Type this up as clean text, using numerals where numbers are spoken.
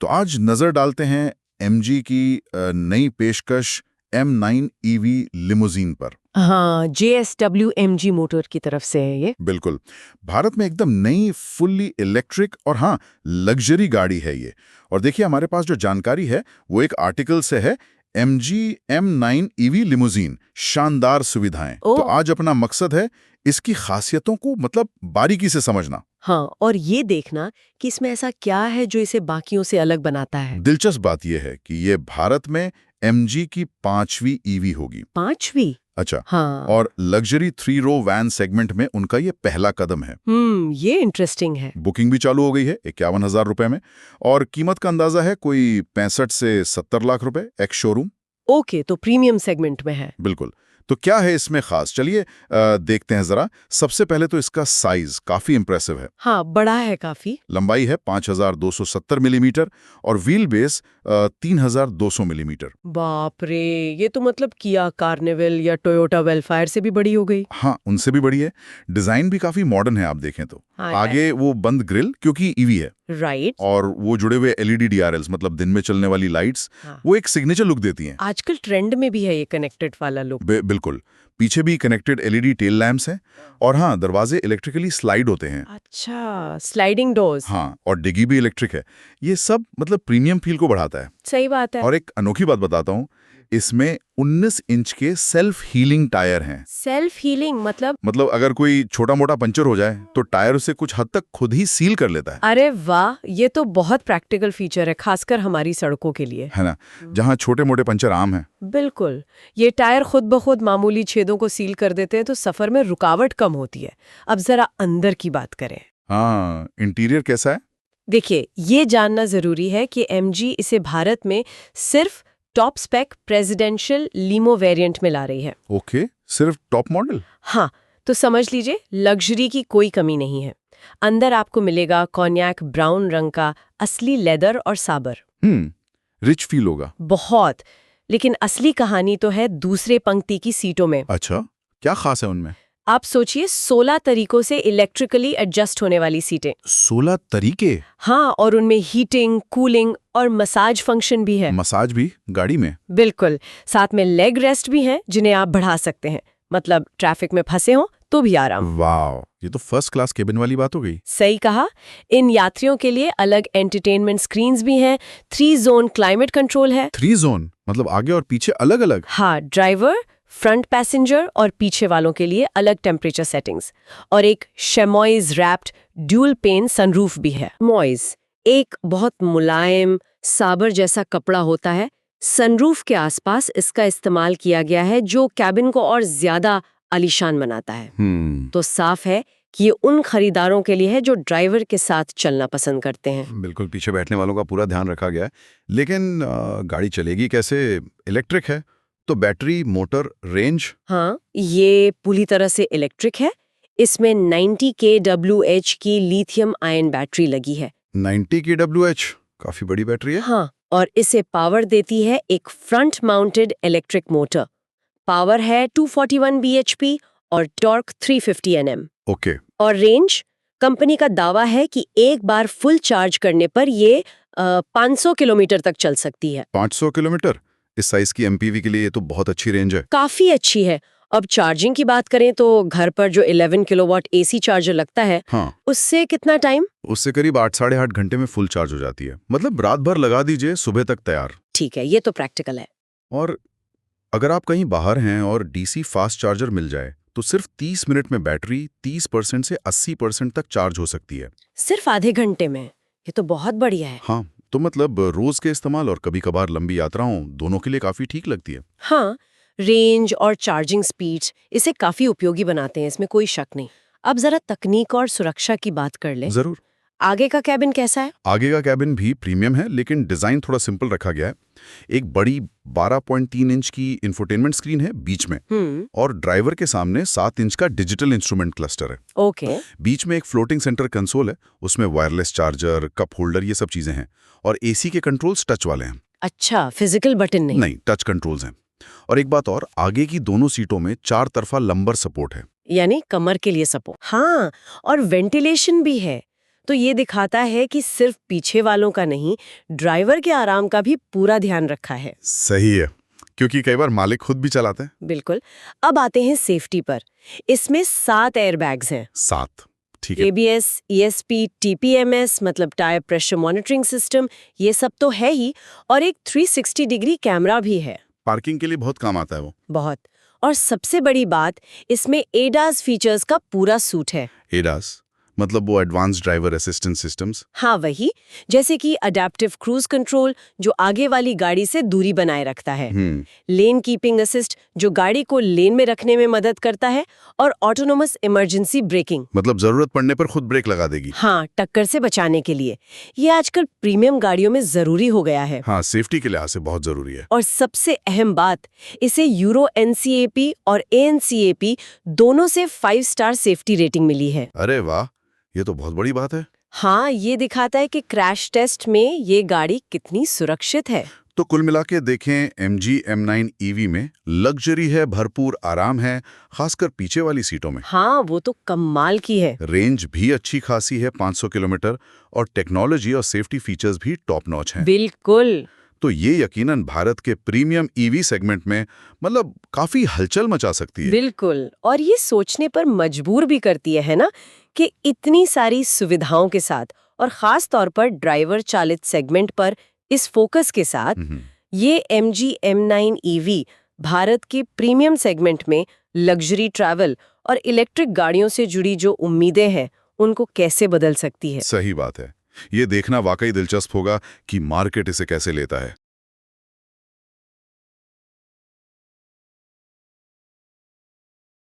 तो आज नजर डालते हैं एमजी की नई पेशकश M9 EV लिमोजीन पर। हाँ, JSW-MG मोटर की तरफ से है ये। बिल्कुल, भारत में एकदम नई फुल्ली इलेक्ट्रिक और हाँ लग्जरी गाड़ी है ये। और देखिए हमारे पास जो जानकारी है वो एक आर्टिकल से है, MG M9 EV लिमोजीन, शानदार सुविधाएं। तो आज अपना मकसद है इसकी खासियतों को मतलब बारीकी से समझना। हाँ, और ये देखना कि इसमें ऐसा क्या है जो इसे बाकियों से अलग बनाता है। दिलचस्प बात यह है कि ये भारत में MG की 5वीं EV होगी। 5वीं? अच्छा। हाँ। और लग्जरी 3 रो वैन सेगमेंट में उनका ये पहला कदम है। ये इंटरेस्टिंग है। बुकिंग भी चालू हो गई है 51,000 रुपए में, और कीमत का अंदाजा है कोई 65 से 70 लाख रुपए एक्स शोरूम। ओके, तो प्रीमियम सेगमेंट में है। बिल्कुल। तो क्या है इसमें खास, चलिए देखते हैं जरा। सबसे पहले तो इसका साइज काफी इंप्रेसिव है। हाँ, बड़ा है काफी। लंबाई है 5270 मिलीमीटर और व्हील बेस 3200 मिलीमीटर। बाप रे, ये तो मतलब किया कार्निवल या टोयोटा वेलफायर से भी बड़ी हो गई। हाँ, उनसे भी बड़ी है। डिजाइन भी काफी मॉडर्न है, आप देखें तो। हाँ, आगे वो बंद ग्रिल क्योंकि ईवी है, राइट। और वो जुड़े हुए LED DRLs मतलब दिन में चलने वाली लाइट्स, हाँ। वो एक सिग्नेचर लुक देती हैं। आजकल ट्रेंड में भी है ये कनेक्टेड वाला लुक। बिल्कुल। पीछे भी कनेक्टेड LED टेल लैंप्स हैं, और हाँ दरवाजे इलेक्ट्रिकली स्लाइड होते हैं। अच्छा, स्लाइडिंग डोर्स। हाँ, और डिग्गी भी इलेक्ट्रिक है। ये सब मतलब प्रीमियम फील को बढ़ाता है। सही बात है। और एक अनोखी बात बताता हूँ, इसमें 19 इंच के सेल्फ हीलिंग टायर हैं। सेल्फ हीलिंग मतलब अगर कोई छोटा मोटा पंचर हो जाए तो टायर उसे कुछ हद तक खुद ही सील कर लेता है। अरे वाह, ये तो बहुत प्रैक्टिकल फीचर है, खासकर हमारी सड़कों के लिए, है ना, जहाँ छोटे मोटे पंचर आम हैं। बिल्कुल। ये टायर खुद ब खुद मामूली छेदों को सील कर देते हैं, तो सफर में रुकावट कम होती है। अब जरा अंदर की बात करें। हाँ, इंटीरियर कैसा है? देखिए, ये जानना जरूरी है कि MG इसे भारत में सिर्फ टॉप स्पेक प्रेसिडेंशियल लीमो वेरिएंट में ला रही है। ओके, सिर्फ टॉप मॉडल? हाँ, तो समझ लीजिए लग्जरी की कोई कमी नहीं है। अंदर आपको मिलेगा कॉन्याक ब्राउन रंग का असली लेदर और साबर। रिच फील होगा। बहुत। लेकिन असली कहानी तो है दूसरे पंक्ति की सीटों में। अच्छा, क्या खास है उनमें? आप सोचिए, 16 तरीकों से इलेक्ट्रिकली एडजस्ट होने वाली सीटें। 16 तरीके? हाँ, और उनमें हीटिंग, कूलिंग और मसाज फंक्शन भी है। मसाज भी गाड़ी में? बिल्कुल। साथ में लेग रेस्ट भी हैं जिन्हें आप बढ़ा सकते हैं, मतलब ट्रैफिक में फंसे हो तो भी आराम। वाह, ये तो फर्स्ट क्लास केबिन वाली बात हो गई। सही कहा। इन यात्रियों के लिए अलग एंटरटेनमेंट स्क्रीन्स भी हैं। 3 जोन क्लाइमेट कंट्रोल है। 3 जोन मतलब आगे और पीछे अलग अलग? हाँ, ड्राइवर, फ्रंट पैसेंजर और पीछे वालों के लिए अलग टेम्परेचर सेटिंग्स। और एक शेमॉइज रैप्ड ड्यूल पेन सनरूफ भी है। मॉइज एक बहुत मुलायम साबर जैसा कपड़ा होता है। सनरूफ के आसपास इसका इस्तेमाल किया गया है, जो कैबिन को और ज्यादा आलीशान बनाता है। तो साफ है कि ये उन खरीदारों के लिए है जो ड्राइवर के साथ चलना पसंद करते हैं। बिल्कुल, पीछे बैठने वालों का पूरा ध्यान रखा गया है। लेकिन गाड़ी चलेगी कैसे? इलेक्ट्रिक है तो बैटरी, मोटर, रेंज? हाँ, ये पूरी तरह से इलेक्ट्रिक है। इसमें 90 kWh की लिथियम आयन बैटरी लगी है। 90 kWh, काफी बड़ी बैटरी है। हाँ, और इसे पावर देती है एक front mounted electric motor. Power है 241 bhp और टॉर्क 350 Nm। ओके। और रेंज, कंपनी का दावा है कि एक बार फुल चार्ज करने पर ये 500 किलोमीटर तक चल सकती है। 500 किलोमीटर? इस साइज की MPV के लिए ये तो बहुत अच्छी रेंज है। काफी अच्छी है। अब चार्जिंग की बात करें तो घर पर जो 11 किलोवाट AC चार्जर लगता है, हाँ, उससे कितना टाइम? उससे करीब 8 साढ़े 8 घंटे में फुल चार्ज हो जाती है। मतलब रात भर लगा दीजिए, सुबह तक तैयार। ठीक है, ये तो प्रैक्टिकल है। और अगर आप कहीं बाहर हैं और DC फास्ट चार्जर मिल जाए तो सिर्फ 30 मिनट में बैटरी 30% से 80% तक चार्ज हो सकती है। सिर्फ आधे घंटे में? ये तो बहुत बढ़िया है। हाँ, तो मतलब रोज के इस्तेमाल और कभी कभार लंबी यात्राओं दोनों के लिए काफी ठीक लगती है। हाँ, रेंज और चार्जिंग स्पीड्स इसे काफी उपयोगी बनाते हैं, इसमें कोई शक नहीं। अब जरा तकनीक और सुरक्षा की बात कर लें। जरूर। आगे का कैबिन कैसा है? आगे का कैबिन भी प्रीमियम है, लेकिन डिजाइन थोड़ा सिंपल रखा गया है। एक बड़ी 12.3 इंच की इंफोटेनमेंट स्क्रीन है बीच में, और ड्राइवर के सामने 7 इंच का डिजिटल इंस्ट्रूमेंट क्लस्टर है। ओके। बीच में एक फ्लोटिंग सेंटर कंसोल है, उसमें वायरलेस चार्जर, कप होल्डर, ये सब चीजें हैं। और AC के कंट्रोल्स टच वाले हैं। अच्छा, फिजिकल बटन नहीं? नहीं, टच कंट्रोल्स हैं। और एक बात और, आगे की दोनों सीटों में 4 तरफा लंबर सपोर्ट है, यानी कमर के लिए सपोर्ट। हाँ, और वेंटिलेशन भी है। तो ये दिखाता है कि सिर्फ पीछे वालों का नहीं, ड्राइवर के आराम का भी पूरा ध्यान रखा है। सही है, क्योंकि कई बार मालिक खुद भी चलाते हैं। बिल्कुल। अब आते हैं सेफ्टी पर। इसमें 7 एयरबैग्स हैं। 7, ठीक है। ABS, ESP, TPMS मतलब टायर प्रेशर मॉनिटरिंग सिस्टम, ये सब तो है ही, और एक 360 डिग्री कैमरा भी है। पार्किंग के लिए बहुत काम आता है वो। बहुत। और सबसे बड़ी बात, इसमें ADAS फीचर्स का पूरा सूट है। ADAS मतलब वो एडवांस ड्राइवर असिस्टेंस सिस्टम्स। हाँ वही, जैसे कि अडेप्टिव क्रूज कंट्रोल जो आगे वाली गाड़ी से दूरी बनाए रखता है, लेन कीपिंग असिस्ट जो गाड़ी को लेन में रखने में मदद करता है, और ऑटोनोमस इमरजेंसी ब्रेकिंग मतलब जरूरत पड़ने पर खुद ब्रेक लगा देगी। हाँ, टक्कर से बचाने के लिए। ये आजकल प्रीमियम गाड़ियों में जरूरी हो गया है। हाँ, सेफ्टी के लिहाज से बहुत जरूरी है। और सबसे अहम बात, इसे यूरो NCAP और ANCAP दोनों से 5 स्टार सेफ्टी रेटिंग मिली है। अरे वाह, ये तो बहुत बड़ी बात है। हाँ, ये दिखाता है कि क्रैश टेस्ट में ये गाड़ी कितनी सुरक्षित है। तो कुल मिला के देखें, MG M9 EV में लग्जरी है, भरपूर आराम है, खासकर पीछे वाली सीटों में। हाँ, वो तो कमाल की है। रेंज भी अच्छी खासी है, 500 किलोमीटर, और टेक्नोलॉजी और सेफ्टी फीचर्स भी टॉप नॉच हैं। बिल्कुल। तो ये यकीनन भारत के प्रीमियम EV सेगमेंट में मतलब काफी हलचल मचा सकती है। बिल्कुल, और ये सोचने पर मजबूर भी करती है ना, कि इतनी सारी सुविधाओं के साथ और खास तौर पर ड्राइवर चालित सेगमेंट पर इस फोकस के साथ, ये MG M9 EV भारत के प्रीमियम सेगमेंट में लग्जरी ट्रैवल और इलेक्ट्रिक गाड़ियों से जुड़ी जो उम्मीदें हैं, उनको कैसे बदल सकती है। सही बात है। ये देखना वाकई दिलचस्प होगा कि मार्केट इसे कैसे लेता है।